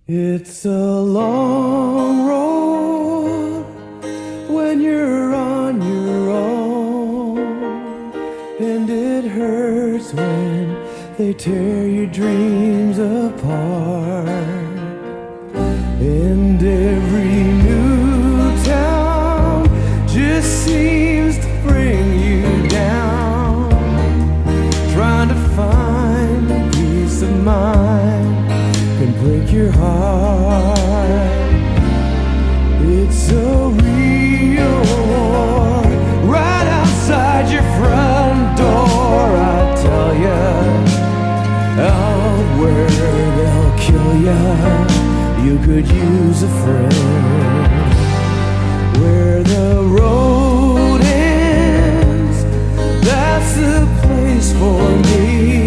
It's a long road when you're on your own, and it hurts when they tear your dreams apart. And every new town just seems to bring you down, trying to find peace of mind can break your heart. It's a real war right outside your front door. I tell ya, out where they'll kill ya, you could use a friend. Where the road ends, that's the place for me.